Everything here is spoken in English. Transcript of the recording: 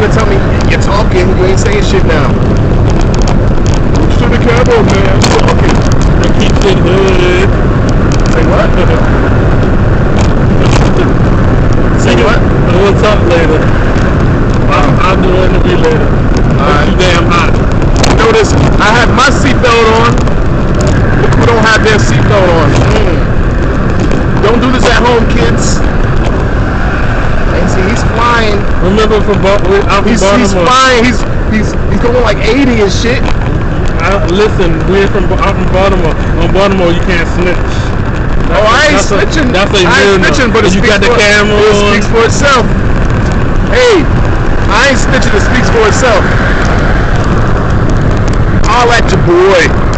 gonna tell me you're talking, you ain't saying shit now. Push to the camera, man. I'm talking. I keep it hood. Say what? Say what? We'll talk later. I'll do an interview later. It's too damn hot. Notice I have my seatbelt on. Look who don't have their seatbelt on. Don't do this at home, kids. And see, he's flying. Remember I'm from Baltimore. He's flying. He's going like 80 and shit. Listen, I'm from Baltimore. On Baltimore, you can't snitch. I ain't snitching. That's a I ain't snitching, but you got the camera. It speaks for itself. Hey, I ain't snitching. It speaks for itself. I'll at your boy.